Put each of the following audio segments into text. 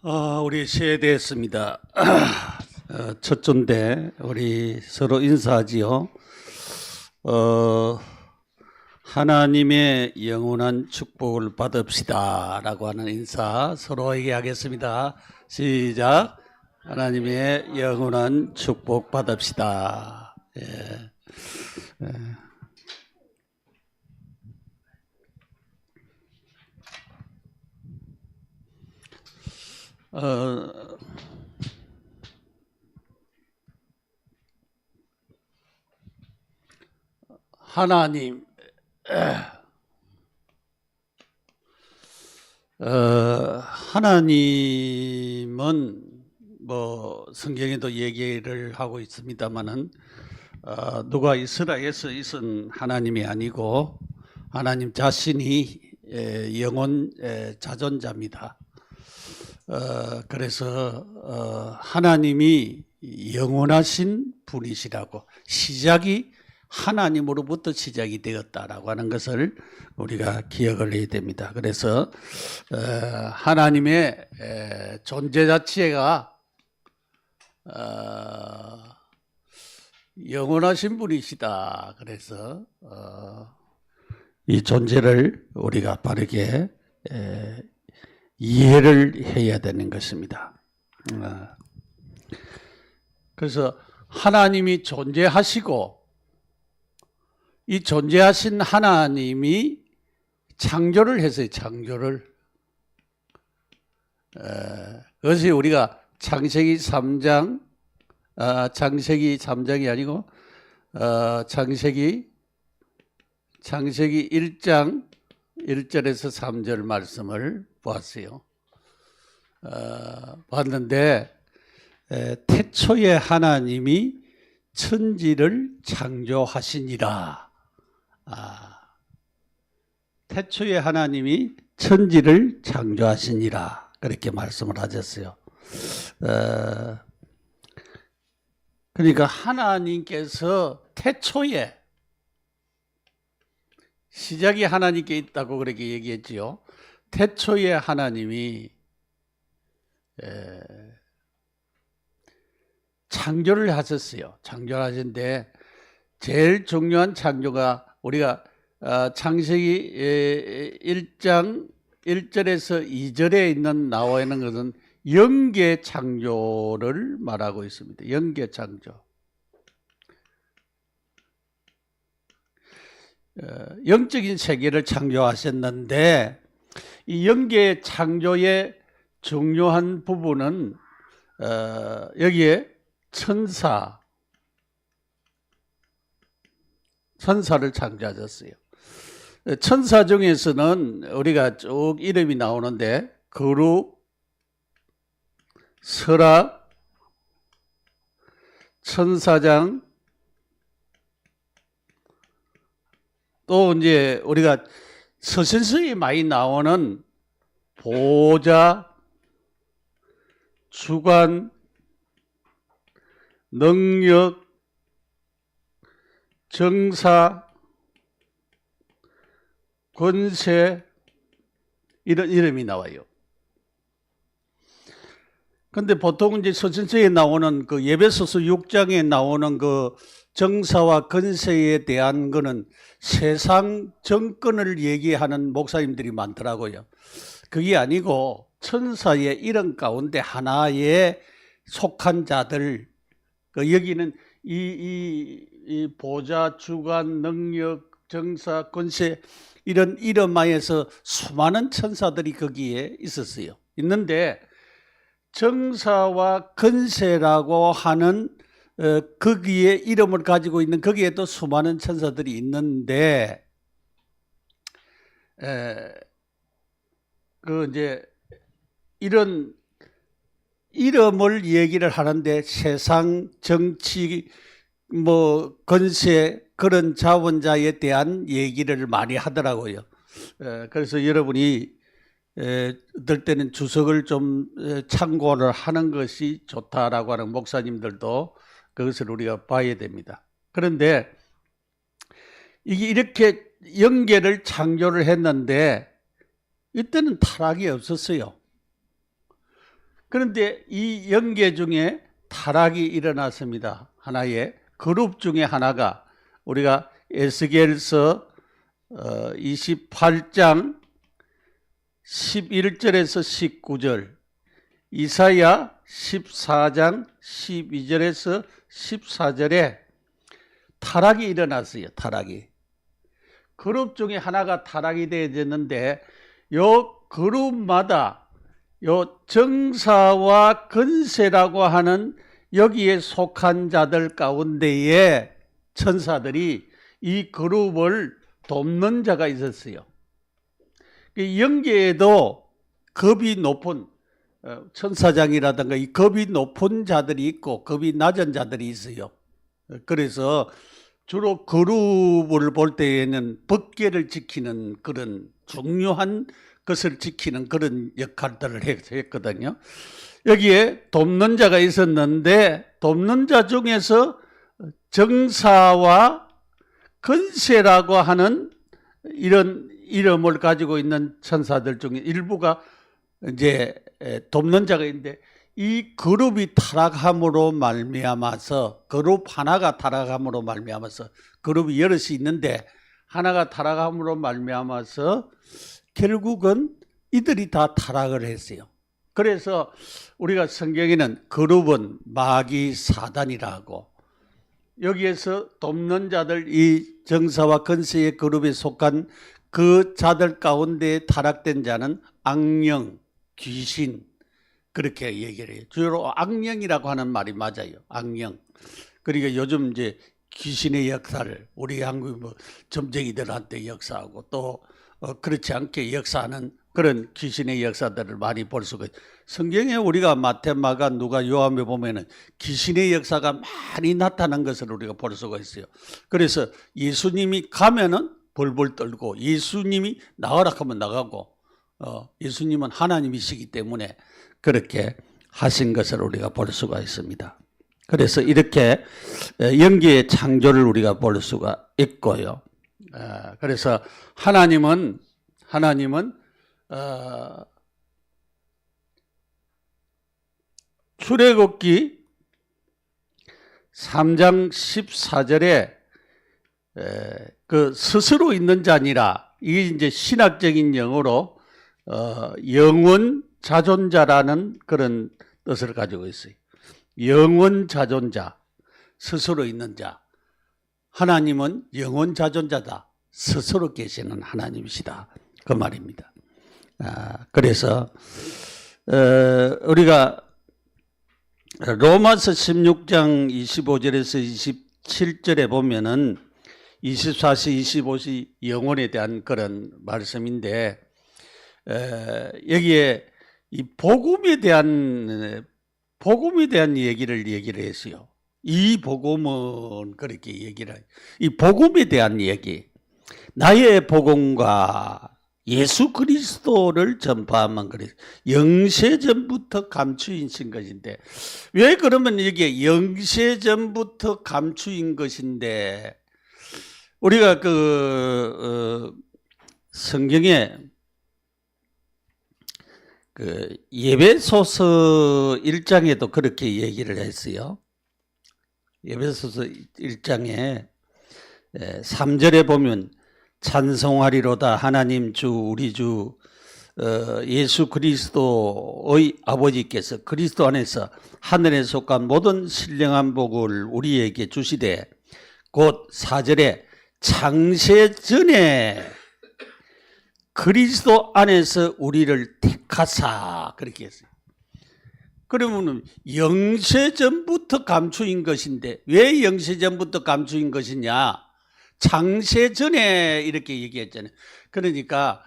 우리 세대였습니다. 첫 존대 우리 서로 인사하지요. 하나님의 영원한 축복을 받읍시다라고 하는 인사 서로에게 하겠습니다. 시작. 하나님의 영원한 축복 받읍시다. 예. 하나님, 하나님은 뭐 성경에도 얘기를 하고 있습니다만은 누가 이스라엘에서 있은 하나님이 아니고 하나님 자신이 영원 자존자입니다. 그래서 하나님이 영원하신 분이시라고, 시작이 하나님으로부터 시작이 되었다라고 하는 것을 우리가 기억을 해야 됩니다. 그래서 하나님의 존재 자체가 영원하신 분이시다. 그래서 이 존재를 우리가 바르게 이해를 해야 되는 것입니다. 그래서 하나님이 존재하시고 이 존재하신 하나님이 창조를 했어요. 창조를. 그것이 우리가 창세기 3장, 창세기 3장이 아니고 창세기 1장 1절에서 3절 말씀을 보았어요. 봤는데 태초에 하나님이 천지를 창조하시니라. 태초에 하나님이 천지를 창조하시니라. 그렇게 말씀을 하셨어요. 그러니까 하나님께서 태초에, 시작이 하나님께 있다고 그렇게 얘기했지요. 태초에 하나님이 창조를 하셨어요. 창조를 하셨는데 제일 중요한 창조가 우리가 창세기 1장 1절에서 2절에 나와 있는 것은 영계 창조를 말하고 있습니다. 영계 창조. 영적인 세계를 창조하셨는데 이 영계 창조의 중요한 부분은 여기에 천사를 창조하셨어요. 천사 중에서는 우리가 쭉 이름이 나오는데 거룩, 설악, 천사장, 또 이제 우리가 서신서에 많이 나오는 보좌, 주관, 능력, 정사, 권세, 이런 이름이 나와요. 근데 보통 이제 서신서에 나오는 그 에베소서 6장에 나오는 그 정사와 권세에 대한 거는 세상 정권을 얘기하는 목사님들이 많더라고요. 그게 아니고 천사의 이름 가운데 하나에 속한 자들, 여기는 이 보좌, 주관, 능력, 정사, 권세 이런 이름 하에서 수많은 천사들이 거기에 있었어요. 있는데 정사와 권세라고 하는 거기에 이름을 가지고 있는 거기에도 수많은 천사들이 있는데 이제 이런 이름을 얘기를 하는데 세상, 정치, 권세, 그런 자원자에 대한 얘기를 많이 하더라고요. 그래서 여러분이 들 때는 주석을 좀 참고를 하는 것이 좋다라고 하는 목사님들도 그것을 우리가 봐야 됩니다. 그런데 이게 이렇게 영계를 창조를 했는데 이때는 타락이 없었어요. 그런데 이 영계 중에 타락이 일어났습니다. 하나의 그룹 중에 하나가 우리가 에스겔서 28장 11절에서 19절, 이사야 14장 12절에서 14절에 타락이 일어났어요. 타락이. 그룹 중에 하나가 타락이 되어졌는데 요 그룹마다 요 정사와 건세라고 하는 여기에 속한 자들 가운데에 천사들이 이 그룹을 돕는 자가 있었어요. 영계에도 급이 높은 천사장이라든가 이 급이 높은 자들이 있고 급이 낮은 자들이 있어요. 그래서 주로 그룹을 볼 때에는 법계를 지키는 그런 중요한 것을 지키는 그런 역할들을 했거든요. 여기에 돕는 자가 있었는데 돕는 자 중에서 정사와 건세라고 하는 이런 이름을 가지고 있는 천사들 중에 일부가 이제 돕는 자가 있는데 이 그룹이 타락함으로 말미암아서 그룹 하나가 타락함으로 말미암아서 그룹이 여럿이 있는데 하나가 타락함으로 말미암아서 결국은 이들이 다 타락을 했어요. 그래서 우리가 성경에는 그룹은 마귀 사단이라고 여기에서 돕는 자들 이 정사와 건세의 그룹에 속한 그 자들 가운데 타락된 자는 악령, 귀신 그렇게 얘기를 해요. 주로 악령이라고 하는 말이 맞아요. 악령. 그러니까 요즘 이제 귀신의 역사를 우리 한국 뭐 점쟁이들한테 역사하고 또 그렇지 않게 역사하는 그런 귀신의 역사들을 많이 볼 수가 있어요. 성경에 우리가 마태, 마가, 누가, 요한에 보면은 귀신의 역사가 많이 나타난 것을 우리가 볼 수가 있어요. 그래서 예수님이 가면은 벌벌 떨고 예수님이 나가라 하면 나가고 예수님은 하나님이시기 때문에 그렇게 하신 것을 우리가 볼 수가 있습니다. 그래서 이렇게 영계의 창조를 우리가 볼 수가 있고요. 그래서 하나님은 출애굽기 3장 14절에 그 스스로 있는 자니라 이게 이제 신학적인 영어로 영원 자존자라는 그런 뜻을 가지고 있어요. 영원 자존자, 스스로 있는 자. 하나님은 영원 자존자다. 스스로 계시는 하나님이시다. 그 말입니다. 그래서 우리가 로마서 16장 25절에서 27절에 보면은 24시, 25시 영혼에 대한 그런 말씀인데 여기에 이 복음에 대한 얘기를 했어요. 이 복음은 그렇게 얘기를 해요. 이 복음에 대한 얘기. 나의 복음과 예수 그리스도를 전파하면 그래. 영세전부터 감추인 것인데 왜 그러면 이게 영세전부터 감추인 것인데 우리가 성경에 예배소서 1장에도 그렇게 얘기를 했어요. 예배소서 1장에 3절에 보면 찬송하리로다 하나님 주 우리 주 예수 그리스도의 아버지께서 그리스도 안에서 하늘에 속한 모든 신령한 복을 우리에게 주시되 곧 4절에 창세전에 그리스도 안에서 우리를 택하사 그렇게 했어요. 그러면 영세전부터 감추인 것인데 왜 영세전부터 감추인 것이냐? 창세전에 이렇게 얘기했잖아요. 그러니까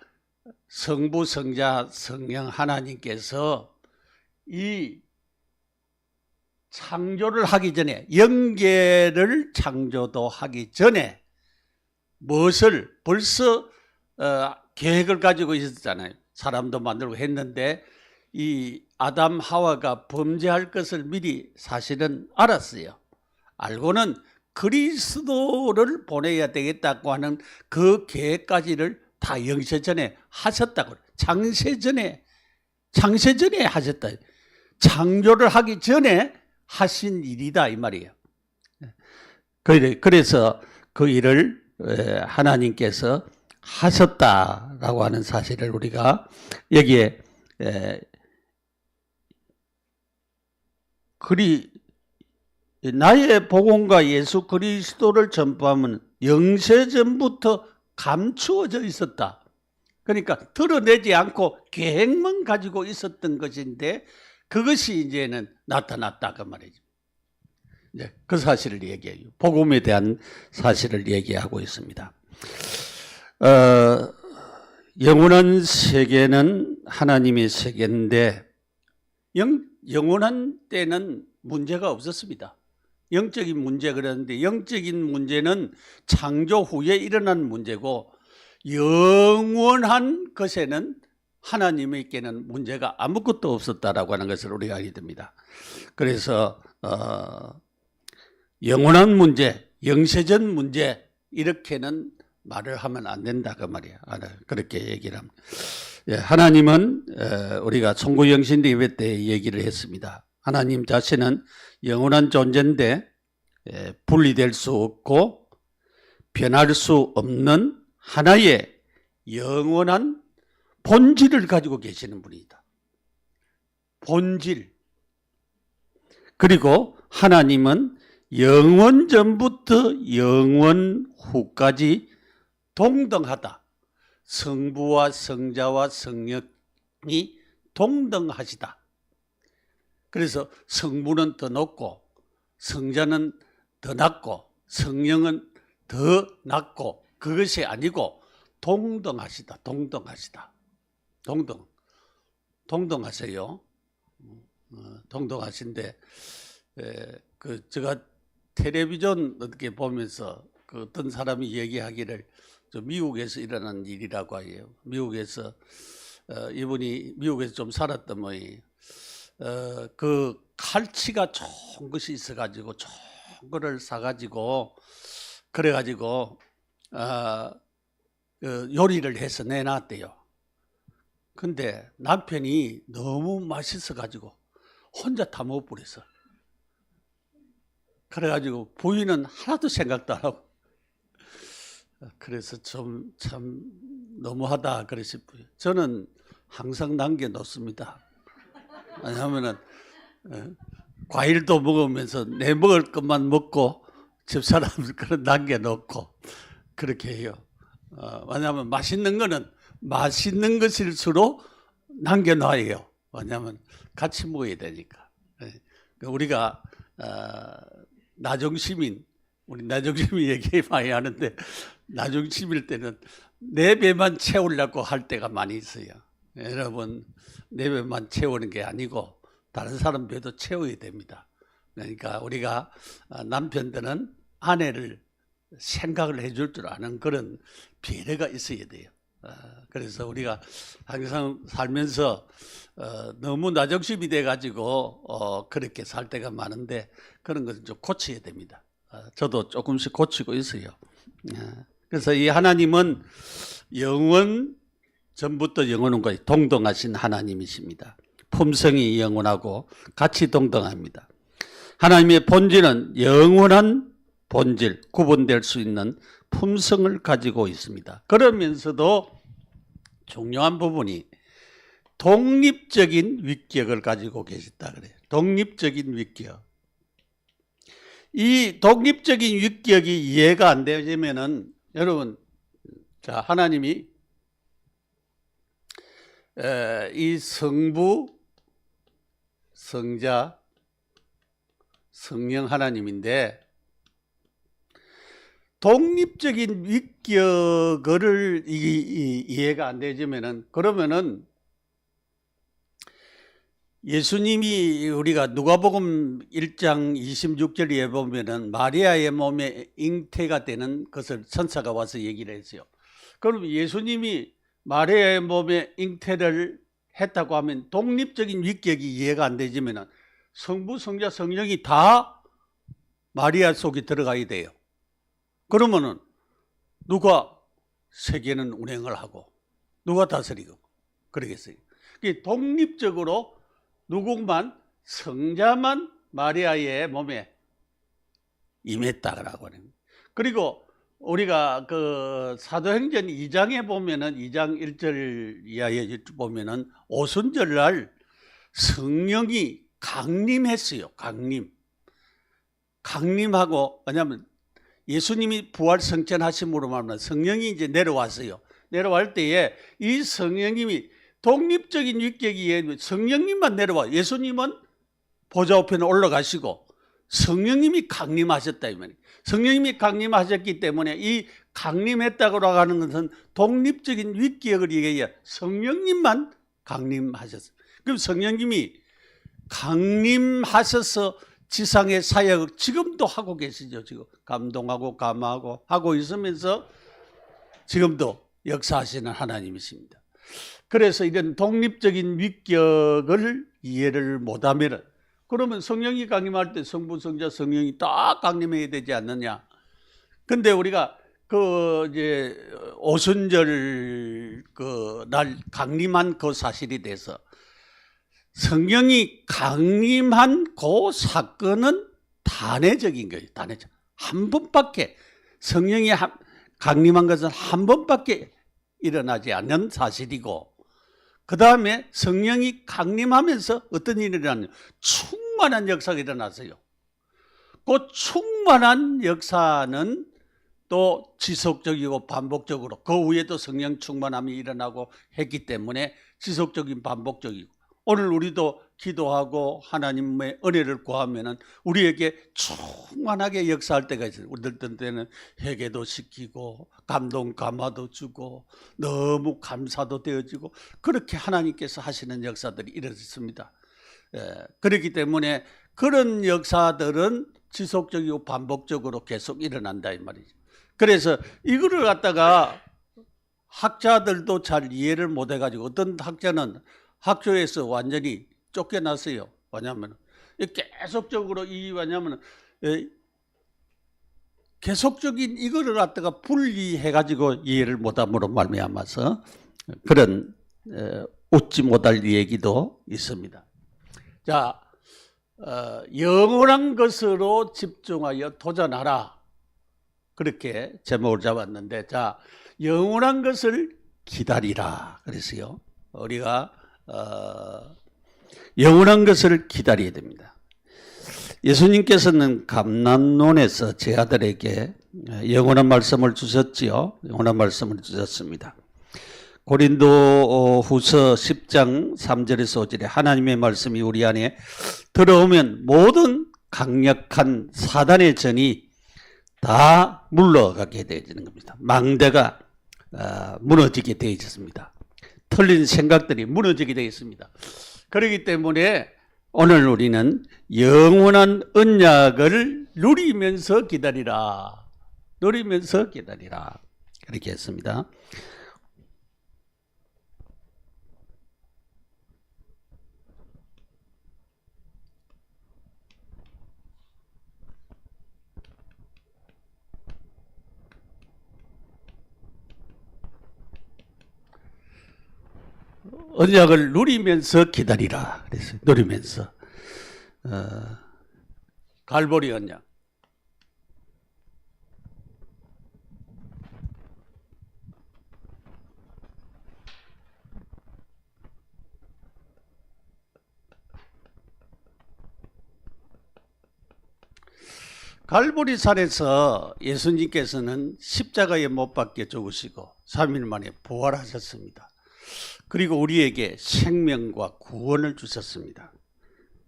성부, 성자, 성령 하나님께서 이 창조를 하기 전에 영계를 창조도 하기 전에 무엇을 벌써 계획을 가지고 있었잖아요. 사람도 만들고 했는데 이 아담 하와가 범죄할 것을 미리 사실은 알았어요. 알고는 그리스도를 보내야 되겠다고 하는 그 계획까지를 다 영세전에 하셨다고. 창세전에 하셨다. 창조를 하기 전에 하신 일이다 이 말이에요. 그래서 그 일을 하나님께서 하셨다라고 하는 사실을 우리가 여기에 나의 복음과 예수 그리스도를 전파하면 영세전부터 감추어져 있었다. 그러니까 드러내지 않고 계획만 가지고 있었던 것인데 그것이 이제는 나타났다 그 말이죠. 네, 그 사실을 얘기해요. 복음에 대한 사실을 얘기하고 있습니다. 영원한 세계는 하나님의 세계인데 영원한 때는 문제가 없었습니다. 영적인 문제 그러는데 영적인 문제는 창조 후에 일어난 문제고 영원한 것에는 하나님에게는 문제가 아무것도 없었다라고 하는 것을 우리가 알게 됩니다. 그래서 영원한 문제, 영세전 문제 이렇게는 말을 하면 안 된다 그 말이야. 그렇게 얘기를 합니다. 하나님은 우리가 천구영신 예배 때 얘기를 했습니다. 하나님 자신은 영원한 존재인데 분리될 수 없고 변할 수 없는 하나의 영원한 본질을 가지고 계시는 분이다. 본질. 그리고 하나님은 영원 전부터 영원 후까지 동등하다. 성부와 성자와 성령이 동등하시다. 그래서 성부는 더 높고 성자는 더 낮고 성령은 더 낮고 그것이 아니고 동등하시다. 동등하시다. 동등하세요. 동등하신데 제가 텔레비전 어떻게 보면서 어떤 사람이 얘기하기를 미국에서 일어난 일이라고 해요. 미국에서 이분이 미국에서 좀 살았던 모양이에요. 그 칼치가 좋은 것이 있어가지고 좋은 거를 사가지고 그래가지고 요리를 해서 내놨대요. 근데 남편이 너무 맛있어가지고 혼자 다 먹어버렸어. 그래가지고 부인은 하나도 생각도 안 하고 그래서 좀 참 너무하다 그래 싶어요. 저는 항상 남겨놓습니다. 왜냐하면은 과일도 먹으면서 내 먹을 것만 먹고 집사람은 그런 남겨놓고 그렇게 해요. 왜냐하면 맛있는 거는 맛있는 것일수록 남겨놔요. 왜냐하면 같이 먹어야 되니까. 우리가 나중시민, 우리 나중시민 얘기 많이 하는데 나중시민일 때는 내 배만 채우려고 할 때가 많이 있어요. 여러분 내 배만 채우는 게 아니고 다른 사람 배도 채워야 됩니다. 그러니까 우리가 남편들은 아내를 생각을 해줄 줄 아는 그런 배려가 있어야 돼요. 그래서 우리가 항상 살면서 너무 나중심이 돼가지고 그렇게 살 때가 많은데 그런 것은 좀 고쳐야 됩니다. 저도 조금씩 고치고 있어요. 그래서 이 하나님은 영원 전부터 영원까지 동등하신 하나님이십니다. 품성이 영원하고 같이 동등합니다. 하나님의 본질은 영원한 본질, 구분될 수 있는 품성을 가지고 있습니다. 그러면서도 중요한 부분이 독립적인 위격을 가지고 계시다 그래요. 독립적인 위격. 이 독립적인 위격이 이해가 안 되면은 여러분, 자 하나님이 이 성부, 성자, 성령 하나님인데 독립적인 위격을 이해가 안 되지면은 그러면은 예수님이 우리가 누가복음 1장 26절에 보면은 마리아의 몸에 잉태가 되는 것을 천사가 와서 얘기를 했어요. 그럼 예수님이 마리아의 몸에 잉태를 했다고 하면 독립적인 위격이 이해가 안 되지면은 성부, 성자, 성령이 다 마리아 속에 들어가야 돼요. 그러면은 누가 세계는 운행을 하고 누가 다스리고 그러겠어요. 독립적으로 누구만 성자만 마리아의 몸에 임했다라고 하는 거예요. 그리고 우리가 그 사도행전 2장에 보면은 2장 1절 이하에 보면은 오순절날 성령이 강림했어요. 강림하고, 왜냐하면 예수님이 부활 성천하심으로 말하면 성령이 이제 내려왔어요. 내려갈 때에 이 성령님이 독립적인 위격이 성령님만 내려와. 예수님은 보좌 우편에 올라가시고 성령님이 강림하셨다 이 말이에요. 성령님이 강림하셨기 때문에 이 강림했다고 하는 것은 독립적인 위격을 얘기해야 성령님만 강림하셨어요. 그럼 성령님이 강림하셔서 지상의 사역을 지금도 하고 계시죠. 지금 감동하고 감화하고 하고 있으면서 지금도 역사하시는 하나님이십니다. 그래서 이런 독립적인 위격을 이해를 못하면, 그러면 성령이 강림할 때 성부, 성자, 성령이 다 강림해야 되지 않느냐? 근데 우리가 이제 오순절 날 강림한 그 사실이 돼서 성령이 강림한 그 사건은 단회적인 거예요. 단회적. 한 번밖에, 성령이 강림한 것은 한 번밖에 일어나지 않는 사실이고, 그 다음에 성령이 강림하면서 어떤 일이 일어나냐? 충만한 역사가 일어났어요. 그 충만한 역사는 또 지속적이고 반복적으로 그 위에도 성령 충만함이 일어나고 했기 때문에 지속적인 반복적이고, 오늘 우리도 기도하고 하나님의 은혜를 구하면은 우리에게 충만하게 역사할 때가 있어요. 어떤 때는 회개도 시키고 감동 감화도 주고 너무 감사도 되어지고, 그렇게 하나님께서 하시는 역사들이 일어났습니다. 그렇기 때문에 그런 역사들은 지속적이고 반복적으로 계속 일어난다 이 말이죠. 그래서 이거를 갖다가 학자들도 잘 이해를 못 해가지고, 어떤 학자는 학교에서 완전히 쫓겨났어요. 왜냐하면 계속적으로 계속적인 이거를 갖다가 분리해가지고 이해를 못함으로 말미암아서 그런 웃지 못할 얘기도 있습니다. 자, 영원한 것으로 집중하여 도전하라, 그렇게 제목을 잡았는데, 자, 영원한 것을 기다리라 그랬어요. 우리가 영원한 것을 기다려야 됩니다. 예수님께서는 감난론에서 제 아들에게 영원한 말씀을 주셨지요. 영원한 말씀을 주셨습니다. 고린도 후서 10장 3절에서 5절에 하나님의 말씀이 우리 안에 들어오면 모든 강력한 사단의 전이 다 물러가게 되어지는 겁니다. 망대가 무너지게 되어 있습니다. 틀린 생각들이 무너지게 되어 있습니다. 그렇기 때문에 오늘 우리는 영원한 언약을 누리면서 기다리라. 누리면서 기다리라. 그렇게 했습니다. 언약을 누리면서 기다리라. 그래서 누리면서 갈보리 언약. 갈보리 산에서 예수님께서는 십자가에 못 박혀 죽으시고 3일 만에 부활하셨습니다. 그리고 우리에게 생명과 구원을 주셨습니다.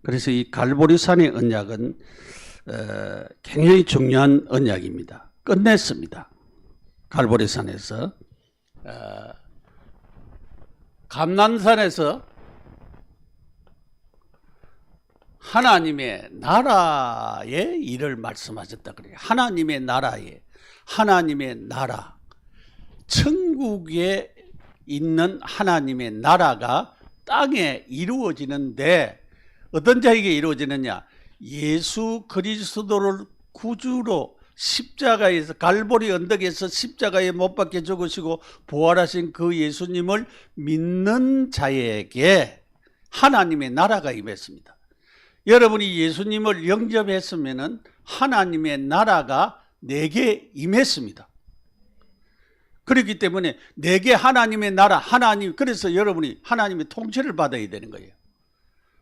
그래서 이 갈보리산의 언약은 굉장히 중요한 언약입니다. 끝냈습니다. 갈보리산에서 감난산에서 하나님의 나라의 일을 말씀하셨다 그래요. 하나님의 나라, 천국에 있는 하나님의 나라가 땅에 이루어지는데, 어떤 자에게 이루어지느냐? 예수 그리스도를 구주로 십자가에서, 갈보리 언덕에서 십자가에 못 박혀 죽으시고 부활하신 그 예수님을 믿는 자에게 하나님의 나라가 임했습니다. 여러분이 예수님을 영접했으면은 하나님의 나라가 내게 임했습니다. 그렇기 때문에 내게 하나님의 나라, 하나님, 그래서 여러분이 하나님의 통치를 받아야 되는 거예요.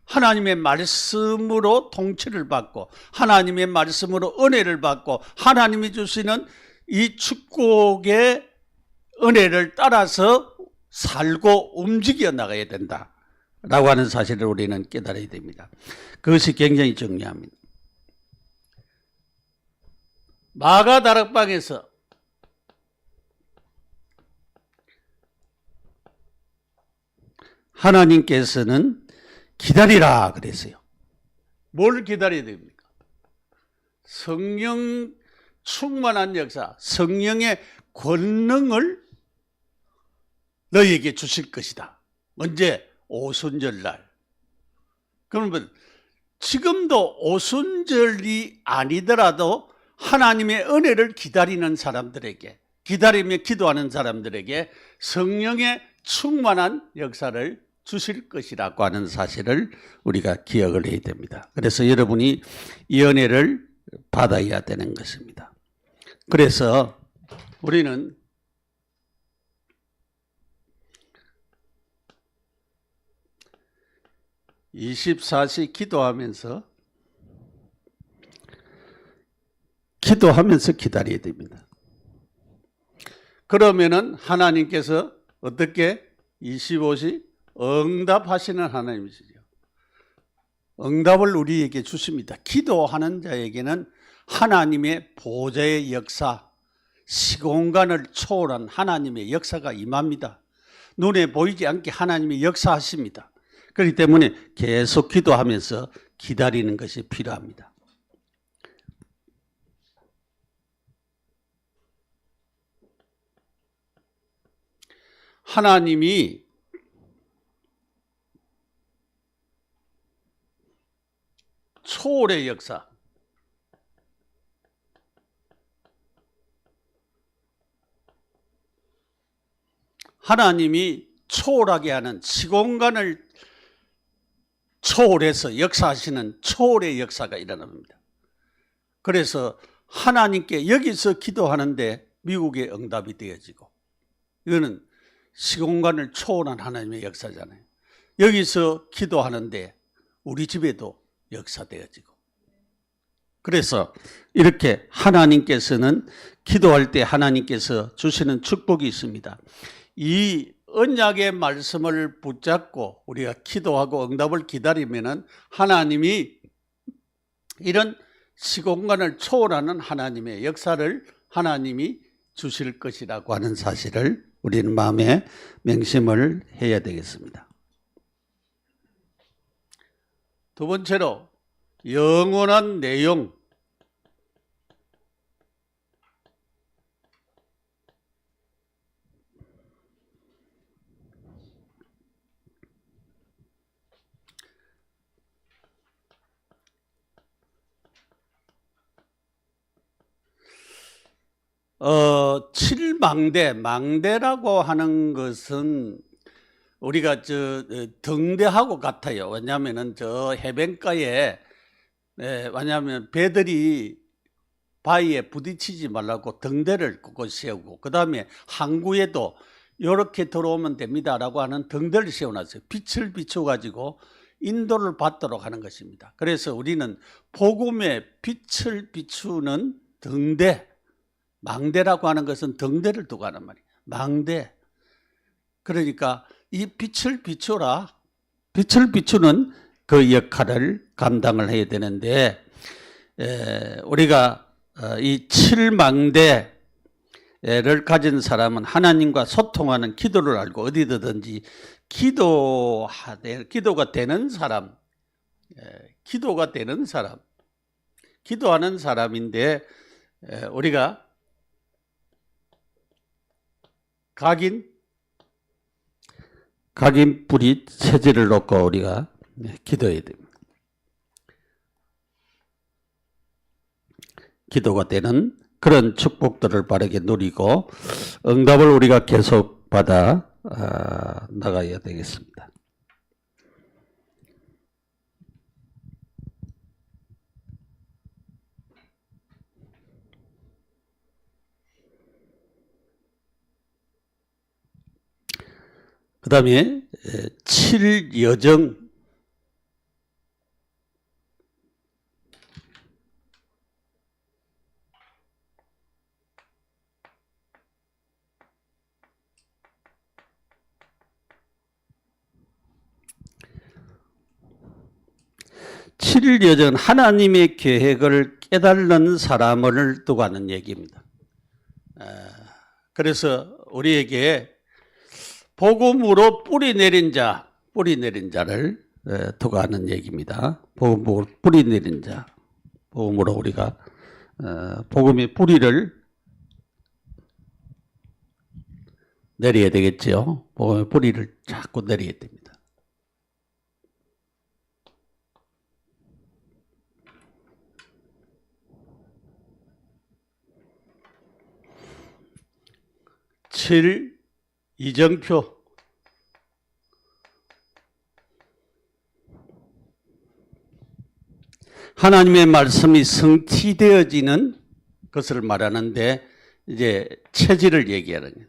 하나님의 말씀으로 통치를 받고 하나님의 말씀으로 은혜를 받고 하나님이 주시는 이 축복의 은혜를 따라서 살고 움직여 나가야 된다라고 하는 사실을 우리는 깨달아야 됩니다. 그것이 굉장히 중요합니다. 마가 다락방에서 하나님께서는 기다리라 그랬어요. 뭘 기다려야 됩니까? 성령 충만한 역사, 성령의 권능을 너희에게 주실 것이다. 언제? 오순절날. 그러면 지금도 오순절이 아니더라도 하나님의 은혜를 기다리는 사람들에게, 기다리며 기도하는 사람들에게 성령의 충만한 역사를 주실 것이라고 하는 사실을 우리가 기억을 해야 됩니다. 그래서 여러분이 이 은혜를 받아야 되는 것입니다. 그래서 우리는 (24시) 기도하면서 기다려야 됩니다. 그러면은 하나님께서 어떻게 25시 응답하시는 하나님이시죠. 응답을 우리에게 주십니다. 기도하는 자에게는 하나님의 보좌의 역사, 시공간을 초월한 하나님의 역사가 임합니다. 눈에 보이지 않게 하나님이 역사하십니다. 그렇기 때문에 계속 기도하면서 기다리는 것이 필요합니다. 하나님이 초월의 역사, 하나님이 초월하게 하는 시공간을 초월해서 역사하시는 초월의 역사가 일어납니다. 그래서 하나님께 여기서 기도하는데 미국의 응답이 되어지고, 이거는 시공간을 초월한 하나님의 역사잖아요. 여기서 기도하는데 우리 집에도 역사되어지고, 그래서 이렇게 하나님께서는 기도할 때 하나님께서 주시는 축복이 있습니다. 이 언약의 말씀을 붙잡고 우리가 기도하고 응답을 기다리면은 하나님이 이런 시공간을 초월하는 하나님의 역사를 하나님이 주실 것이라고 하는 사실을 우리는 마음에 명심을 해야 되겠습니다. 두 번째로 영원한 내용. 칠망대, 망대라고 하는 것은 우리가 등대하고 같아요. 왜냐하면 저 해변가에, 왜냐하면 배들이 바위에 부딪히지 말라고 등대를 꼭 세우고, 그 다음에 항구에도 이렇게 들어오면 됩니다라고 하는 등대를 세워놨어요. 빛을 비춰가지고 인도를 받도록 하는 것입니다. 그래서 우리는 복음의 빛을 비추는 등대, 망대라고 하는 것은 등대를 두고 하는 말이에요. 망대. 그러니까 이 빛을 비추라, 빛을 비추는 그 역할을 감당을 해야 되는데, 우리가 이 칠망대를 가진 사람은 하나님과 소통하는 기도를 알고 어디든지 기도가 되는 사람, 기도가 되는 사람, 기도하는 사람인데, 우리가 각인 뿌리 세제를 놓고 우리가 기도해야 됩니다. 기도가 되는 그런 축복들을 바르게 누리고 응답을 우리가 계속 받아 나가야 되겠습니다. 그 다음에 7여정, 칠일여정 하나님의 계획을 깨달는 사람을 두고 하는 얘기입니다. 그래서 우리에게 복음으로 뿌리 내린 자를 두고 하는 얘기입니다. 복음으로 뿌리 내린 자, 복음으로 우리가 복음의 뿌리를 내려야 되겠죠. 복음의 뿌리를 자꾸 내려야 됩니다. 이정표, 하나님의 말씀이 성취되어지는 것을 말하는데 이제 체질을 얘기하는 거예요.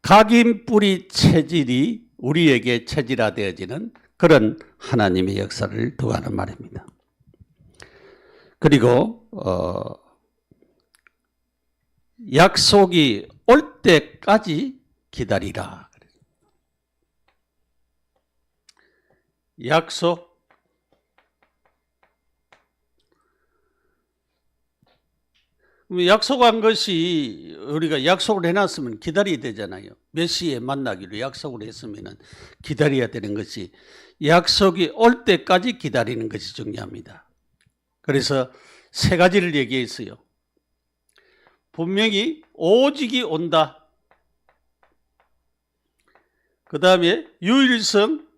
각인 뿌리 체질이 우리에게 체질화되어지는 그런 하나님의 역사를 두고 하는 말입니다. 그리고 약속이 올 때까지 기다리라. 약속한 것이 우리가 약속을 해놨으면 기다려야 되잖아요. 몇 시에 만나기로 약속을 했으면 기다려야 되는 것이, 약속이 올 때까지 기다리는 것이 중요합니다. 그래서 세 가지를 얘기했어요. 분명히 오직이 온다. 그 다음에 유일성,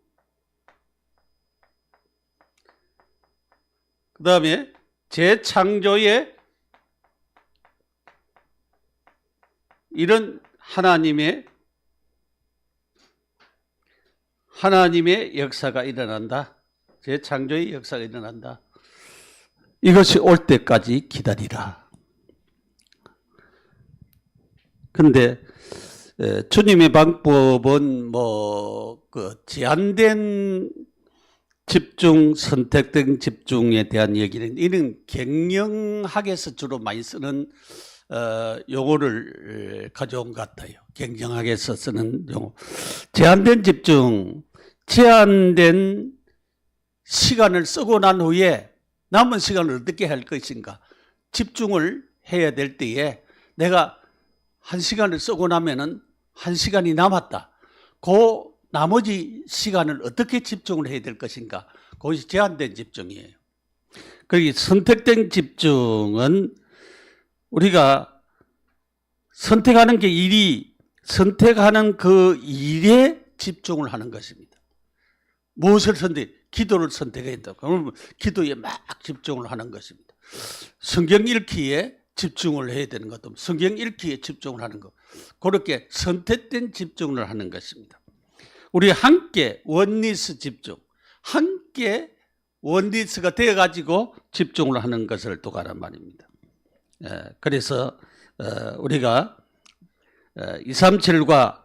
그 다음에 재창조의 이런 하나님의 역사가 일어난다. 재창조의 역사가 일어난다. 이것이 올 때까지 기다리라. 그런데 주님의 방법은 제한된 집중, 선택된 집중에 대한 얘기는 이런 경영학에서 주로 많이 쓰는 용어를 가져온 것 같아요. 경영학에서 쓰는 용어. 제한된 집중, 제한된 시간을 쓰고 난 후에 남은 시간을 어떻게 할 것인가. 집중을 해야 될 때에 내가 1시간을 쓰고 나면은 1시간이 남았다. 그 나머지 시간을 어떻게 집중을 해야 될 것인가. 그것이 제한된 집중이에요. 그리고 선택된 집중은 우리가 선택하는 게 선택하는 그 일에 집중을 하는 것입니다. 무엇을 기도를 선택해야 된다. 그러면 기도에 막 집중을 하는 것입니다. 성경 읽기에 집중을 해야 되는 것도 성경 읽기에 집중을 하는 것. 그렇게 선택된 집중을 하는 것입니다. 우리 함께 원리스 집중, 함께 원리스가 되어가지고 집중을 하는 것을 두가란 말입니다. 그래서 우리가 237과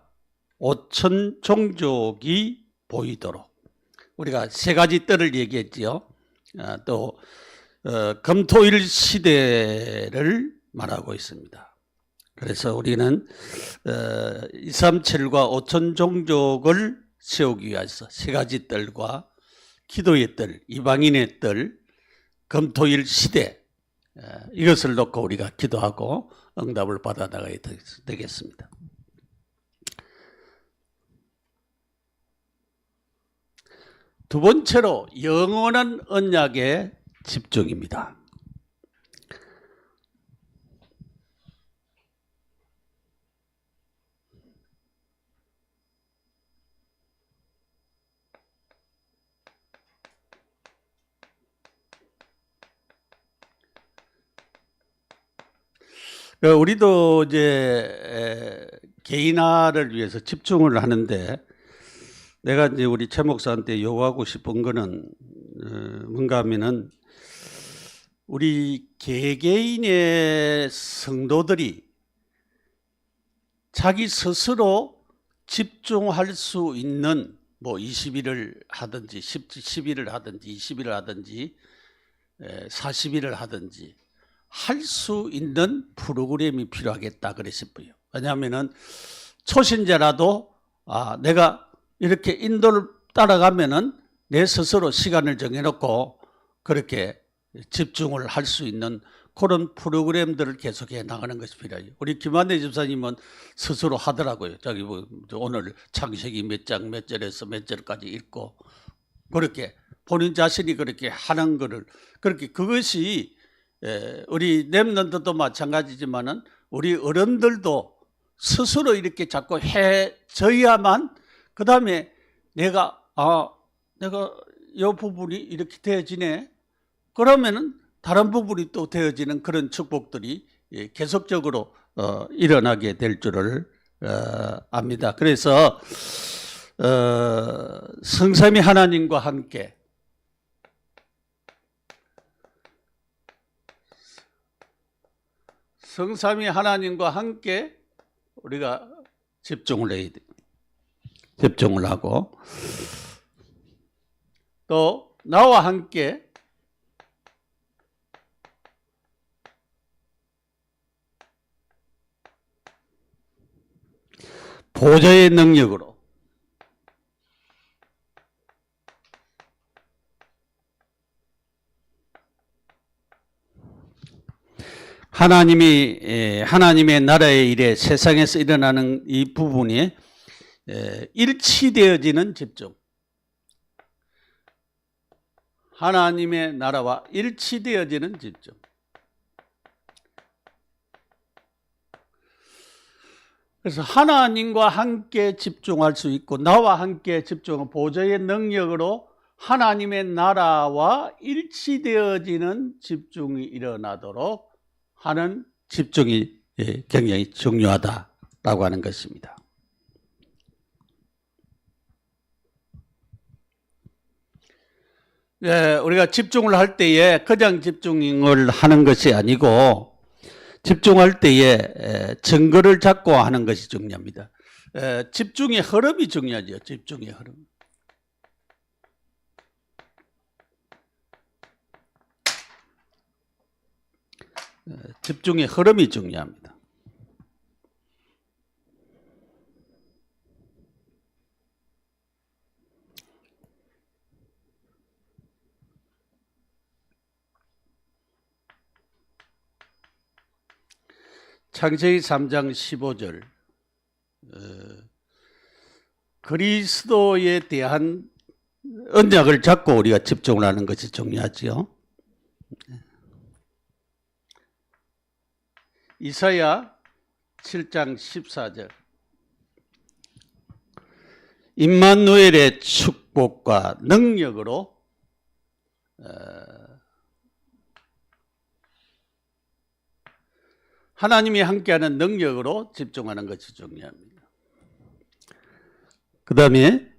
5천 종족이 보이도록 우리가 세 가지 뜰을 얘기했지요. 또 금토일 시대를 말하고 있습니다. 그래서 우리는 237과 5천 종족을 세우기 위해서 세 가지 뜰과 기도의 뜰, 이방인의 뜰, 금토일 시대, 이것을 놓고 우리가 기도하고 응답을 받아나가야 되겠습니다. 두 번째로 영원한 언약의 집중입니다. 우리도 이제 개인화를 위해서 집중을 하는데, 내가 이제 우리 최 목사한테 요구하고 싶은 거는 뭔가 하면은 우리 개개인의 성도들이 자기 스스로 집중할 수 있는 뭐 20일을 하든지 10일을 하든지 20일을 하든지 40일을 하든지 할 수 있는 프로그램이 필요하겠다 그랬었고요. 왜냐하면은 초신자라도 내가 이렇게 인도를 따라가면은 내 스스로 시간을 정해놓고 그렇게 집중을 할 수 있는 그런 프로그램들을 계속해 나가는 것이 필요해요. 우리 김한대 집사님은 스스로 하더라고요. 자기 뭐 오늘 창세기 몇 장 몇 절에서 몇 절까지 읽고 그렇게 본인 자신이 그렇게 하는 거를 그렇게 그것이 우리 렘넌트도 마찬가지지만은 우리 어른들도 스스로 이렇게 자꾸 해져야만 그 다음에 내가 이 부분이 이렇게 되어지네. 그러면은 다른 부분이 또 되어지는 그런 축복들이 계속적으로 일어나게 될 줄을 압니다. 그래서 성삼위 하나님과 함께 성삼위 하나님과 함께 우리가 집중을 해야 돼. 집중을 하고 또 나와 함께 보좌의 능력으로 하나님의 나라의 일에 세상에서 일어나는 이 부분이 일치되어지는 집중. 하나님의 나라와 일치되어지는 집중. 그래서 하나님과 함께 집중할 수 있고 나와 함께 집중하는 보좌의 능력으로 하나님의 나라와 일치되어지는 집중이 일어나도록 하는 집중이 굉장히 중요하다라고 하는 것입니다. 우리가 집중을 할 때에 그냥 집중을 하는 것이 아니고 집중할 때에 증거를 잡고 하는 것이 중요합니다. 집중의 흐름이 중요하죠. 집중의 흐름. 집중의 흐름이 중요합니다. 창세기 3장 15절 그리스도에 대한 언약을 잡고 우리가 집중을 하는 것이 중요하죠. 이사야 7장 14절 임마누엘의 축복과 능력으로 하나님이 함께하는 능력으로 집중하는 것이 중요합니다. 그 다음에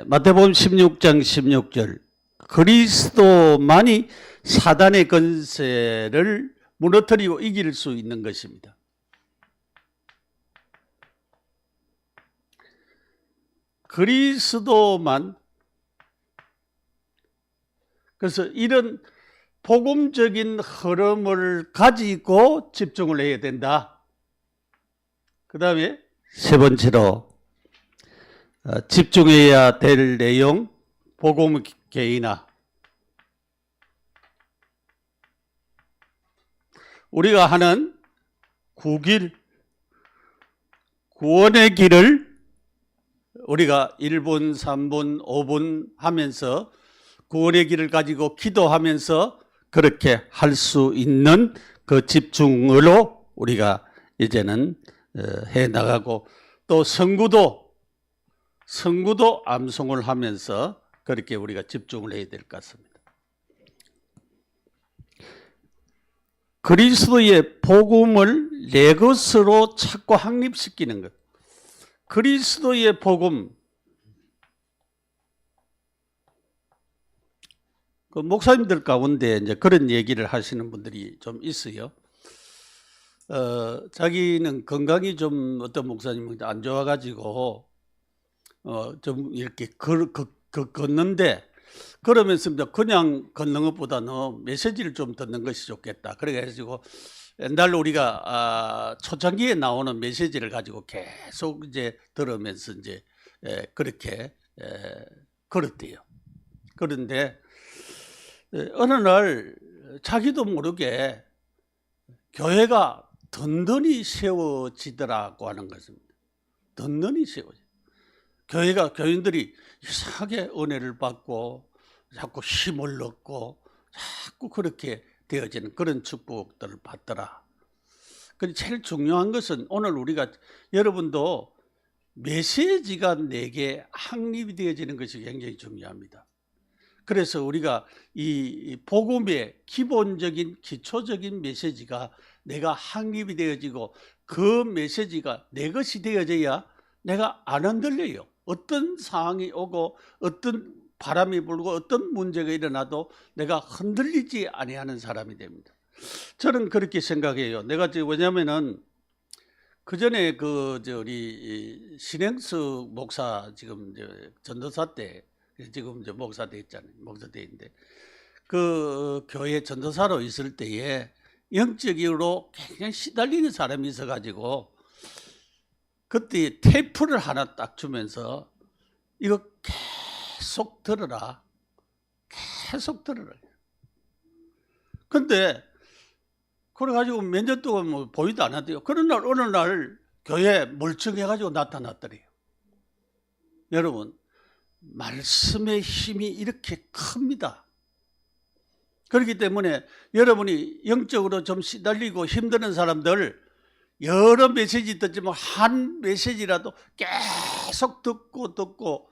마태복음 16장 16절 그리스도만이 사단의 권세를 무너뜨리고 이길 수 있는 것입니다. 그리스도만. 그래서 이런 복음적인 흐름을 가지고 집중을 해야 된다. 그 다음에 세 번째로 집중해야 될 내용 복음 개인화. 우리가 하는 구원의 길을 우리가 1분, 3분, 5분 하면서 구원의 길을 가지고 기도하면서 그렇게 할 수 있는 그 집중으로 우리가 이제는 해 나가고 또 성구도 암송을 하면서 그렇게 우리가 집중을 해야 될 것 같습니다. 그리스도의 복음을 내 것으로 찾고 확립시키는 것. 그리스도의 복음. 그 목사님들 가운데 이제 그런 얘기를 하시는 분들이 좀 있어요. 자기는 건강이 좀 어떤 목사님은 안 좋아가지고 좀 이렇게 걷는데 그러면서 그냥 걷는 것보다는 메시지를 좀 듣는 것이 좋겠다. 그래가지고 옛날 우리가 초창기에 나오는 메시지를 가지고 계속 이제 들으면서 이제 그렇게 걸었대요. 그런데 어느 날 자기도 모르게 교회가 든든히 세워지더라고 하는 것입니다. 든든히 세워져. 교인들이 이상하게 은혜를 받고 자꾸 힘을 얻고 자꾸 그렇게 되어지는 그런 축복들을 받더라. 근데 제일 중요한 것은 오늘 우리가 여러분도 메시지가 내게 확립이 되어지는 것이 굉장히 중요합니다. 그래서 우리가 이 복음의 기본적인 기초적인 메시지가 내가 확립이 되어지고 그 메시지가 내 것이 되어져야 내가 안 흔들려요. 어떤 상황이 오고 어떤 바람이 불고 어떤 문제가 일어나도 내가 흔들리지 아니하는 사람이 됩니다. 저는 그렇게 생각해요. 내가 왜냐면은 그 전에 우리 신행수 목사 지금 전도사 때 지금 이제 목사 됐잖아요. 목사 때인데 그 교회 전도사로 있을 때에 영적으로 굉장히 시달리는 사람이 있어가지고 그때 테이프를 하나 딱 주면서 이거 계속 들어라. 계속 들어라. 근데 그래가지고 몇 년 동안 뭐 보이도 않았대요. 그런 날 어느 날 교회에 멀쩡해가지고 나타났더래요. 여러분 말씀의 힘이 이렇게 큽니다. 그렇기 때문에 여러분이 영적으로 좀 시달리고 힘드는 사람들 여러 메시지 듣지만 한 메시지라도 계속 듣고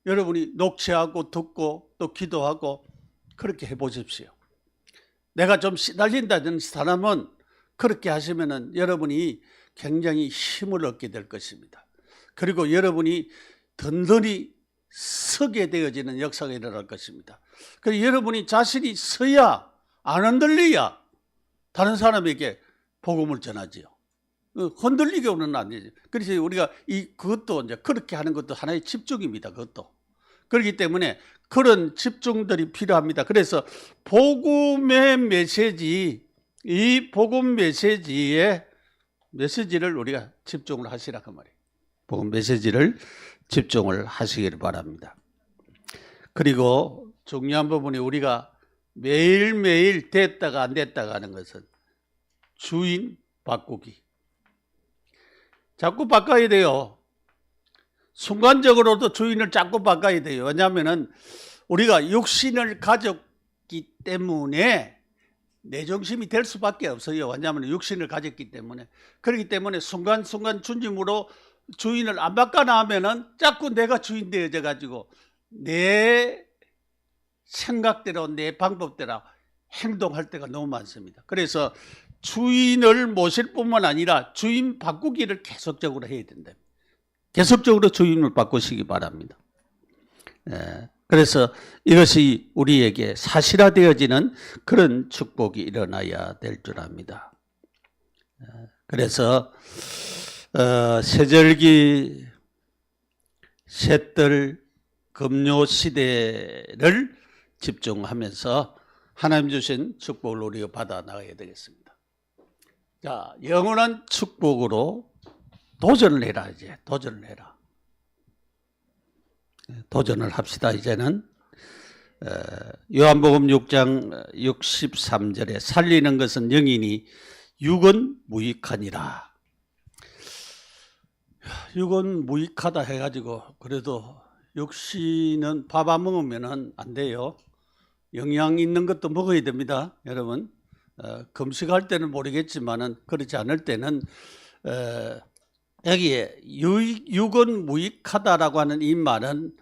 여러분이 녹취하고 듣고 또 기도하고 그렇게 해보십시오. 내가 좀 시달린다는 사람은 그렇게 하시면은 여러분이 굉장히 힘을 얻게 될 것입니다. 그리고 여러분이 든든히 서게 되어지는 역사가 일어날 것입니다. 그래서 여러분이 자신이 서야 안 흔들려야 다른 사람에게 복음을 전하지요. 흔들리고는 안 되죠. 그래서 우리가 그것도 이제 그렇게 하는 것도 하나의 집중입니다. 그것도. 그렇기 때문에 그런 집중들이 필요합니다. 그래서 복음의 메시지, 이 복음 메시지의 메시지를 우리가 집중을 하시라 그 말이에요. 복음 메시지를 집중을 하시길 바랍니다. 그리고 중요한 부분이 우리가 매일매일 됐다가 안 됐다가 하는 것은 주인 바꾸기. 자꾸 바꿔야 돼요. 순간적으로도 주인을 자꾸 바꿔야 돼요. 왜냐하면 우리가 육신을 가졌기 때문에 내 중심이 될 수밖에 없어요. 왜냐하면 육신을 가졌기 때문에. 그렇기 때문에 순간순간 주님으로 주인을 안 바꿔나면은 자꾸 내가 주인 되어져 가지고 내 생각대로 내 방법대로 행동할 때가 너무 많습니다. 그래서 주인을 모실 뿐만 아니라 주인 바꾸기를 계속적으로 해야 된다. 계속적으로 주인을 바꾸시기 바랍니다. 그래서 이것이 우리에게 사실화되어지는 그런 축복이 일어나야 될 줄 압니다. 그래서 세절기, 셋들, 금요 시대를 집중하면서 하나님 주신 축복을 우리가 받아 나가야 되겠습니다. 자, 영원한 축복으로 도전을 해라. 이제 도전을 해라. 도전을 합시다. 이제는 요한복음 6장 63절에 살리는 것은 영이니 육은 무익하니라. 육은 무익하다 해가지고 그래도 육신은 밥 안 먹으면 안 돼요. 영양 있는 것도 먹어야 됩니다. 여러분 금식할 때는 모르겠지만은 그렇지 않을 때는 여기에 육은 무익하다라고 하는 이 말은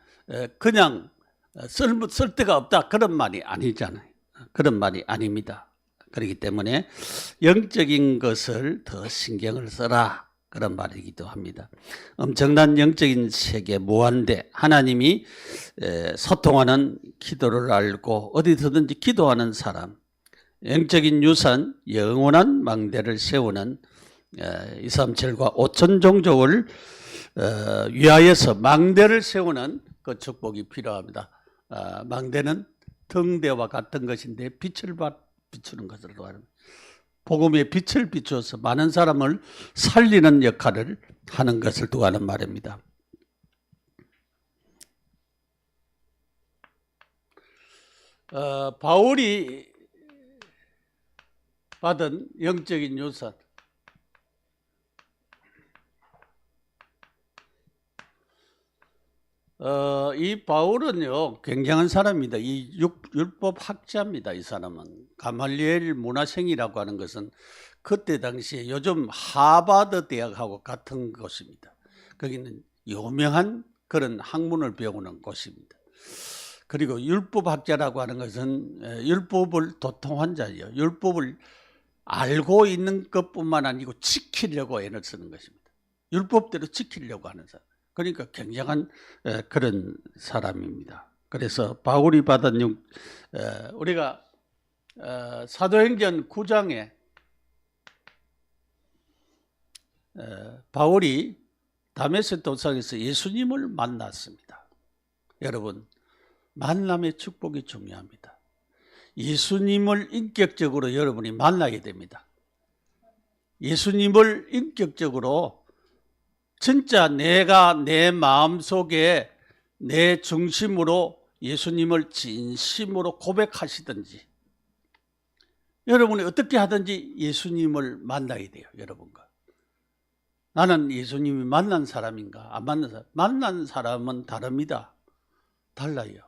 그냥 쓸 데가 없다 그런 말이 아니잖아요. 그런 말이 아닙니다. 그렇기 때문에 영적인 것을 더 신경을 써라 그런 말이기도 합니다. 엄청난 영적인 세계 무한대 하나님이 소통하는 기도를 알고 어디서든지 기도하는 사람 영적인 유산, 영원한 망대를 세우는 237과 5천 종족을 위하여서 망대를 세우는 그 축복이 필요합니다. 망대는 등대와 같은 것인데 빛을 비추는 것으로 합니다. 복음의 빛을 비추어서 많은 사람을 살리는 역할을 하는 것을 두고 말입니다. 바울이 받은 영적인 유산, 이 바울은요 굉장한 사람입니다. 이 율법 학자입니다. 이 사람은 가말리엘 문화생이라고 하는 것은 그때 당시에 요즘 하버드 대학하고 같은 곳입니다. 거기는 유명한 그런 학문을 배우는 곳입니다. 그리고 율법학자라고 하는 것은 율법을 도통한 자예요. 율법을 알고 있는 것뿐만 아니고 지키려고 애를 쓰는 것입니다. 율법대로 지키려고 하는 사람. 그러니까 굉장한 그런 사람입니다. 그래서 바울이 받은 우리가 사도행전 9장에 바울이 다메섹 도상에서 예수님을 만났습니다. 여러분, 만남의 축복이 중요합니다. 예수님을 인격적으로 여러분이 만나게 됩니다. 예수님을 인격적으로 진짜 내가 내 마음속에 내 중심으로 예수님을 진심으로 고백하시든지 여러분이 어떻게 하든지 예수님을 만나야 돼요. 여러분과. 나는 예수님이 만난 사람인가 안 만난 사람? 만난 사람은 다릅니다. 달라요.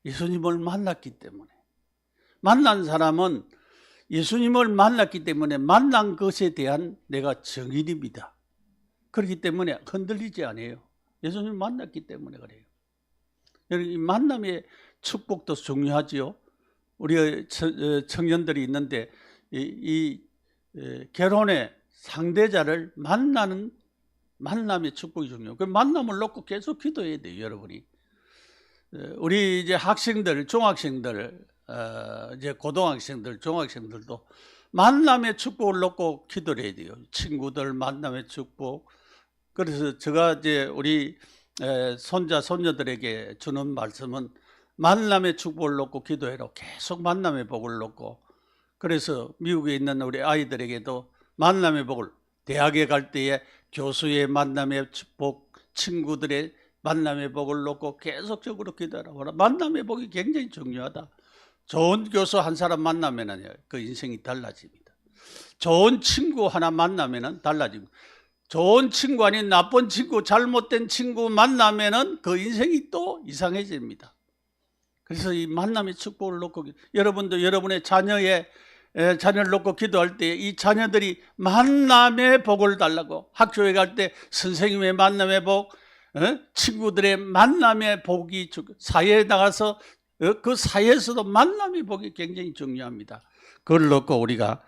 예수님을 만났기 때문에. 만난 사람은 예수님을 만났기 때문에 만난 것에 대한 내가 증인입니다. 그렇기 때문에 흔들리지 않아요. 예수님을 만났기 때문에 그래요. 이 만남의 축복도 중요하지요. 우리 청년들이 있는데 이 결혼의 상대자를 만나는 만남의 축복이 중요해요. 그 만남을 놓고 계속 기도해야 돼요, 여러분이. 우리 이제 학생들, 중학생들, 이제 고등학생들, 중학생들도 만남의 축복을 놓고 기도를 해야 돼요. 친구들 만남의 축복. 그래서 제가 이제 우리 손자, 손녀들에게 주는 말씀은 만남의 축복을 놓고 기도해라. 계속 만남의 복을 놓고. 그래서 미국에 있는 우리 아이들에게도 만남의 복을, 대학에 갈 때에 교수의 만남의 축복, 친구들의 만남의 복을 놓고 계속적으로 기도하라. 만남의 복이 굉장히 중요하다. 좋은 교수 한 사람 만나면 그 인생이 달라집니다. 좋은 친구 하나 만나면 달라집니다. 좋은 친구 아닌 나쁜 친구, 잘못된 친구 만나면 그 인생이 또 이상해집니다. 그래서 이 만남의 축복을 놓고 여러분도 여러분의 자녀를 놓고 기도할 때 이 자녀들이 만남의 복을 달라고, 학교에 갈 때 선생님의 만남의 복, 친구들의 만남의 복이, 사회에 나가서 그 사회에서도 만남의 복이 굉장히 중요합니다. 그걸 놓고 우리가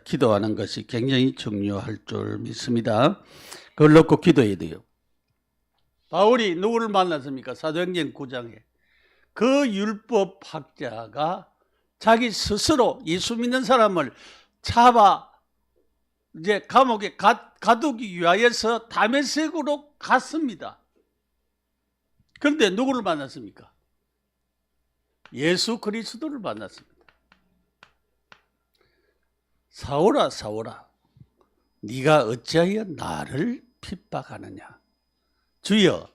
기도하는 것이 굉장히 중요할 줄 믿습니다. 그걸 놓고 기도해야 돼요. 바울이 누구를 만났습니까? 사도행전 9장에 그 율법학자가 자기 스스로 예수 믿는 사람을 잡아 이제 감옥에 가두기 위하여서 다메섹으로 갔습니다. 그런데 누구를 만났습니까? 예수 그리스도를 만났습니다. 사울아, 사울아, 네가 어찌하여 나를 핍박하느냐? 주여,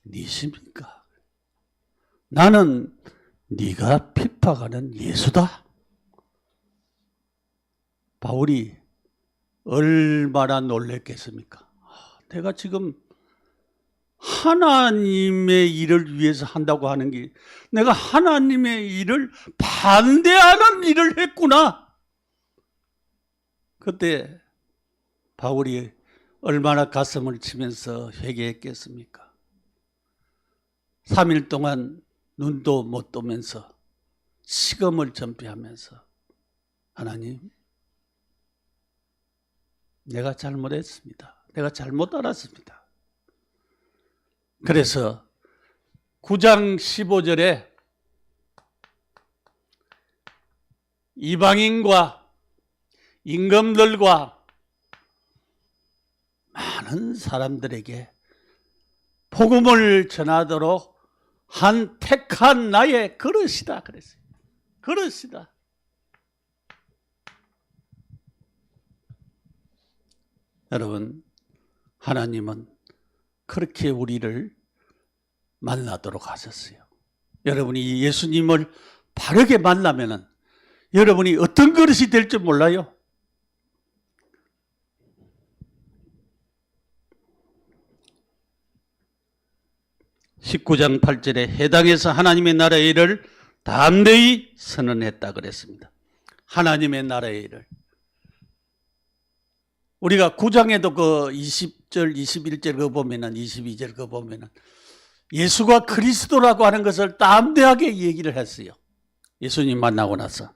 니십니까? 나는 네가 핍박하는 예수다. 바울이 얼마나 놀랬겠습니까? 내가 지금 하나님의 일을 위해서 한다고 하는 게 내가 하나님의 일을 반대하는 일을 했구나. 그때 바울이 얼마나 가슴을 치면서 회개했겠습니까? 3일 동안 눈도 못 뜨면서 식음을 전폐하면서 하나님, 내가 잘못했습니다. 내가 잘못 알았습니다. 그래서 9장 15절에 이방인과 임금들과 많은 사람들에게 복음을 전하도록 한 택한 나의 그릇이다 그랬어요. 그릇이다. 여러분, 하나님은 그렇게 우리를 만나도록 하셨어요. 여러분이 예수님을 바르게 만나면은 여러분이 어떤 그릇이 될 줄 몰라요. (19장 8절에) 해당해서 하나님의 나라의 일을 담대히 선언했다 그랬습니다. 하나님의 나라의 일을. 우리가 9장에도 그 20절, 21절 그 보면은, 22절 그 보면은 예수가 그리스도라고 하는 것을 담대하게 얘기를 했어요. 예수님 만나고 나서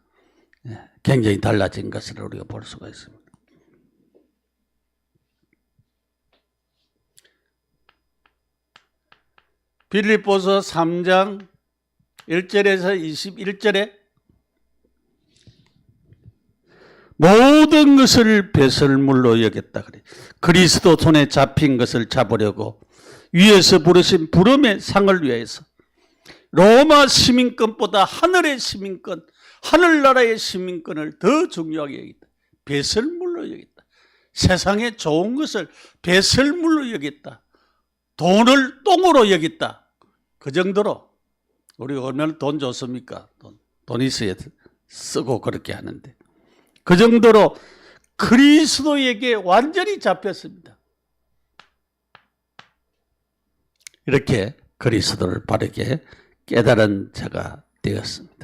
굉장히 달라진 것을 우리가 볼 수가 있습니다. 빌립보서 3장 1절에서 21절에 모든 것을 배설물로 여겼다 그래. 그리스도 손에 잡힌 것을 잡으려고 위에서 부르신 부름의 상을 위해서 로마 시민권보다 하늘의 시민권, 하늘나라의 시민권을 더 중요하게 여겼다. 배설물로 여겼다. 세상의 좋은 것을 배설물로 여겼다. 돈을 똥으로 여겼다. 그 정도로. 우리가 얼마나 돈 좋습니까? 돈 있어야 쓰고 그렇게 하는데. 그 정도로 그리스도에게 완전히 잡혔습니다. 이렇게 그리스도를 바르게 깨달은 자가 되었습니다.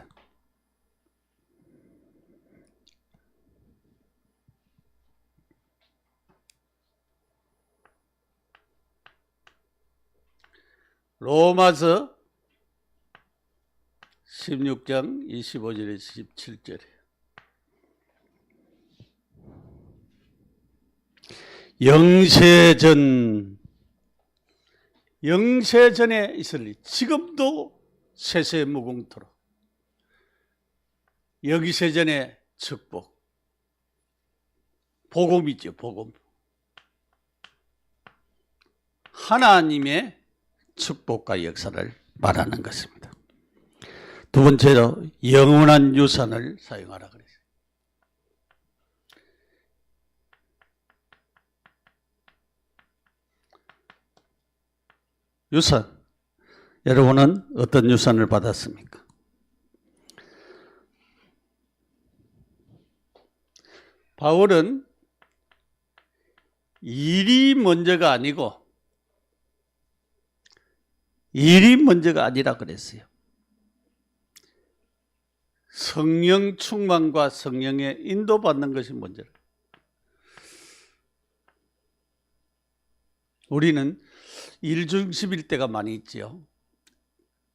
로마서 16장 25절에서 17절에 영세전에 있으리 지금도 세세무궁토록 영세전의 축복 복음이죠. 복음. 하나님의 축복과 역사를 말하는 것입니다. 두 번째로 영원한 유산을 사용하라 그랬어요. 유산. 여러분은 어떤 유산을 받았습니까? 바울은 일이 먼저가 아니라 그랬어요. 성령 충만과 성령의 인도받는 것이 먼저라. 우리는 일 중심일 때가 많이 있지요.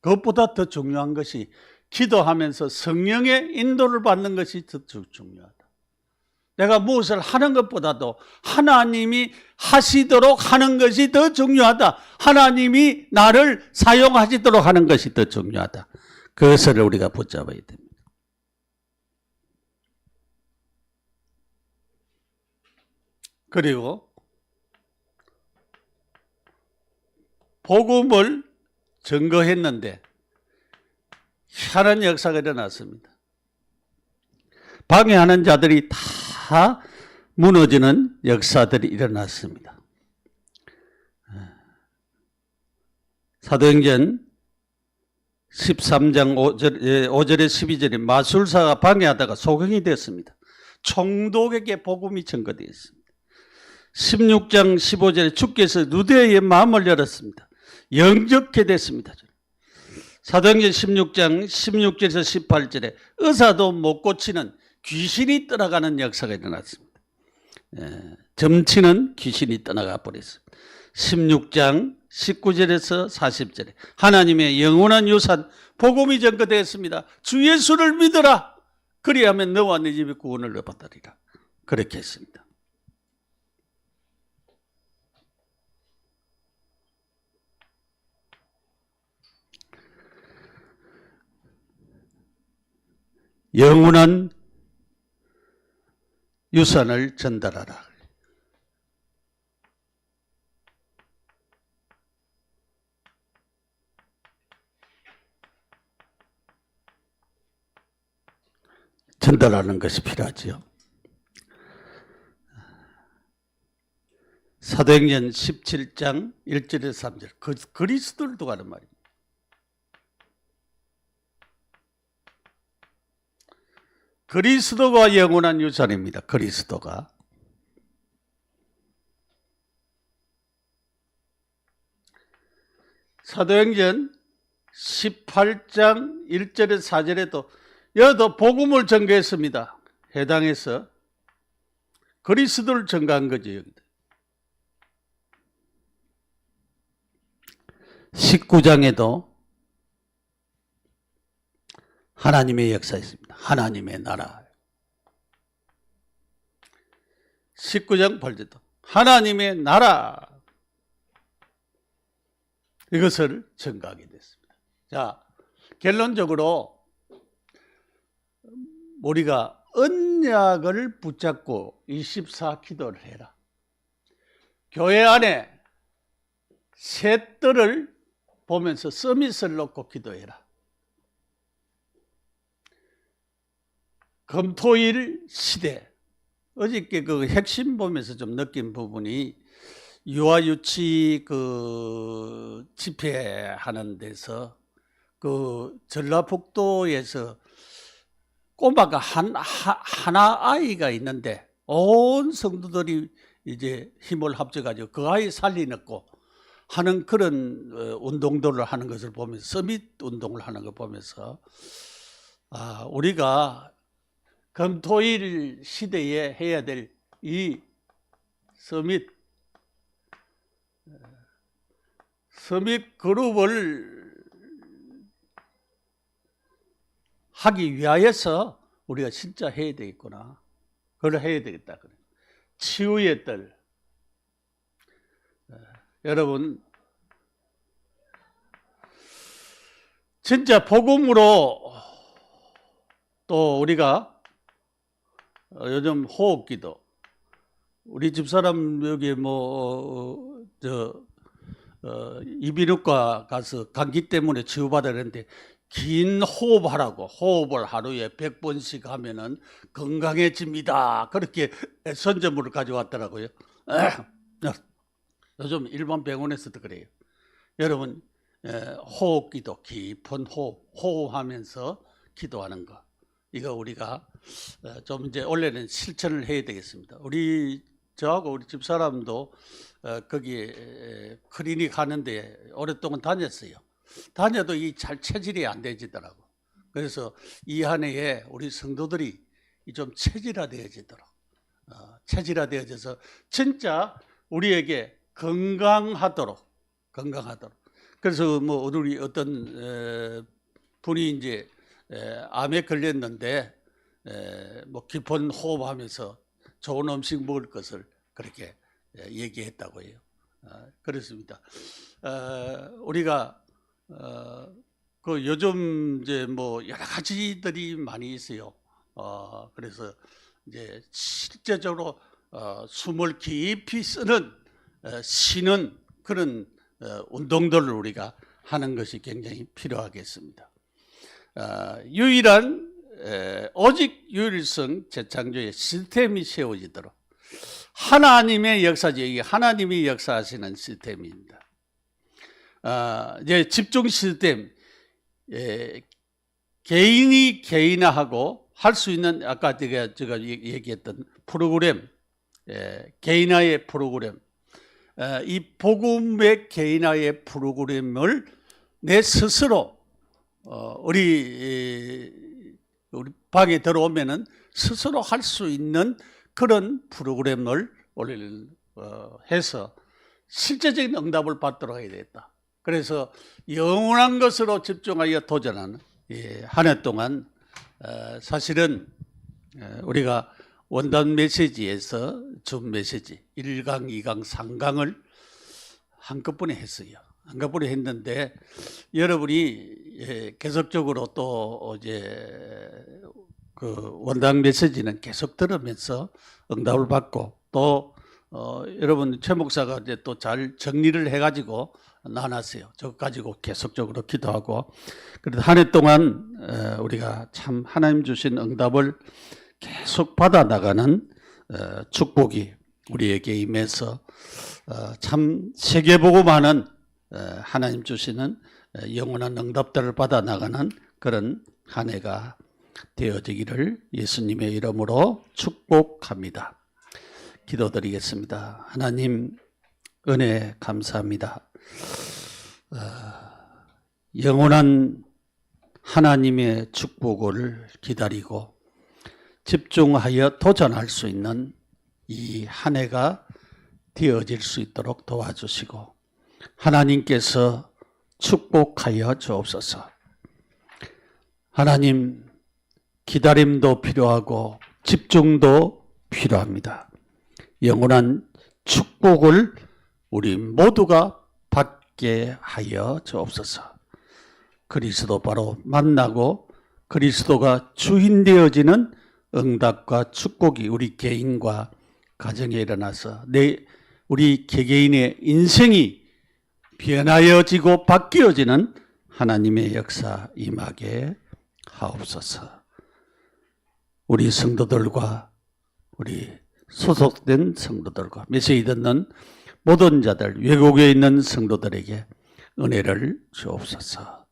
그것보다 더 중요한 것이 기도하면서 성령의 인도를 받는 것이 더 중요하다. 내가 무엇을 하는 것보다도 하나님이 하시도록 하는 것이 더 중요하다. 하나님이 나를 사용하시도록 하는 것이 더 중요하다. 그것을 우리가 붙잡아야 됩니다. 그리고 복음을 증거했는데 희한한 역사가 일어났습니다. 방해하는 자들이 다 무너지는 역사들이 일어났습니다. 사도행전 13장 5절에 12절에 마술사가 방해하다가 소경이 됐습니다. 총독에게 복음이 전거되었습니다. 16장 15절에 주께서 누대의 마음을 열었습니다. 영접게 됐습니다. 사도행전 16장 16절에서 18절에 의사도 못 고치는 귀신이 떠나가는 역사가 일어났습니다. 점치는 귀신이 떠나가 버렸습니다. 16장 19절에서 40절에 하나님의 영원한 유산 복음이 전거되었습니다. 주 예수를 믿어라. 그리하면 너와 네 집에 구원을 얻으리라. 그렇게 했습니다. 영원한 유산을 전달하라. 전달하는 것이 필요하지요. 사도행전 17장 1절에서 3절 그리스도를 두고 하는 말입니다. 그리스도가 영원한 유산입니다. 그리스도가. 사도행전 18장 1절에서 4절에도 여도 복음을 전개했습니다. 해당해서 그리스도를 전가한 거죠. 여기다. 19장에도 하나님의 역사 있습니다. 하나님의 나라. 19장 8절도 하나님의 나라. 이것을 전가하게 됐습니다. 자, 결론적으로 우리가 언약을 붙잡고 24 기도를 해라. 교회 안에 새 뜰을 보면서 서밋을 놓고 기도해라. 금토일 시대. 어저께 그 핵심 보면서 좀 느낀 부분이 유아유치 그 집회하는 데서 그 전라북도에서 꼬마가 하나 아이가 있는데 온 성도들이 이제 힘을 합쳐가지고 그 아이 살리놓고 하는 그런 운동들을 하는 것을 보면서 서밋 운동을 하는 걸 보면서 우리가 금토일 시대에 해야 될 이 서밋 그룹을 하기 위하여서 우리가 진짜 해야 되겠구나. 그걸 해야 되겠다. 치유의 뜰. 여러분, 진짜 복음으로 또 우리가 요즘 호흡기도 우리 집사람 여기 이비인후과 가서 감기 때문에 치유받으려는데 긴 호흡하라고 호흡을 하루에 100번씩 하면은 건강해집니다. 그렇게 선전물을 가져왔더라고요. 요즘 일반 병원에서도 그래요. 여러분 호흡기도 깊은 호흡하면서 기도하는 거. 이거 우리가 좀 이제 원래는 실천을 해야 되겠습니다. 저하고 우리 집사람도 거기 클리닉 하는데 오랫동안 다녔어요. 다녀도 이 잘 체질이 안 되지더라고. 그래서 이 한 해에 우리 성도들이 좀 체질화되어지도록 체질화되어져서 진짜 우리에게 건강하도록. 그래서 우리 어떤 분이 이제 암에 걸렸는데 깊은 호흡하면서 좋은 음식 먹을 것을 그렇게 얘기했다고 해요. 그렇습니다. 우리가 그 요즘 이제 여러 가지들이 많이 있어요. 그래서 이제 실제적으로 숨을 깊이 쉬는 그런 운동들을 우리가 하는 것이 굉장히 필요하겠습니다. 오직 유일성 재창조의 시스템이 세워지도록 하나님의 역사죠. 이게 하나님이 역사하시는 시스템입니다. 이제 집중 시스템, 개인이 개인화하고 할 수 있는 아까 제가 얘기했던 프로그램, 개인화의 프로그램, 이 복음의 개인화의 프로그램을 내 스스로 우리 방에 들어오면은 스스로 할 수 있는 그런 프로그램을 해서 실제적인 응답을 받도록 해야 되겠다. 그래서 영원한 것으로 집중하여 도전하는 한 해 동안 사실은 우리가 원단 메시지에서 준 메시지 1강, 2강, 3강을 한꺼번에 했어요. 한꺼번에 했는데 여러분이 계속적으로 또 이제 그 원당 메시지는 계속 들으면서 응답을 받고 또 여러분 최 목사가 이제 또 잘 정리를 해가지고 나눴어요. 저거 가지고 계속적으로 기도하고 그래도 한 해 동안 우리가 참 하나님 주신 응답을 계속 받아 나가는 축복이 우리에게 임해서 참 세계복음하는 하나님 주시는 영원한 응답들을 받아 나가는 그런 한 해가 되어지기를 예수님의 이름으로 축복합니다. 기도드리겠습니다. 하나님 은혜 감사합니다. 영원한 하나님의 축복을 기다리고 집중하여 도전할 수 있는 이 한 해가 되어질 수 있도록 도와주시고 하나님께서 축복하여 주옵소서. 하나님 기다림도 필요하고 집중도 필요합니다. 영원한 축복을 우리 모두가 받게 하여 주옵소서. 그리스도 바로 만나고 그리스도가 주인 되어지는 응답과 축복이 우리 개인과 가정에 일어나서 우리 개개인의 인생이 변하여지고 바뀌어지는 하나님의 역사 임하게 하옵소서. 우리 성도들과 우리 소속된 성도들과 메시지 듣는 모든 자들, 외국에 있는 성도들에게 은혜를 주옵소서.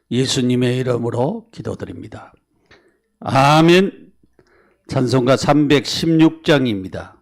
예수님의 이름으로 기도드립니다. 아멘. 찬송가 316장입니다.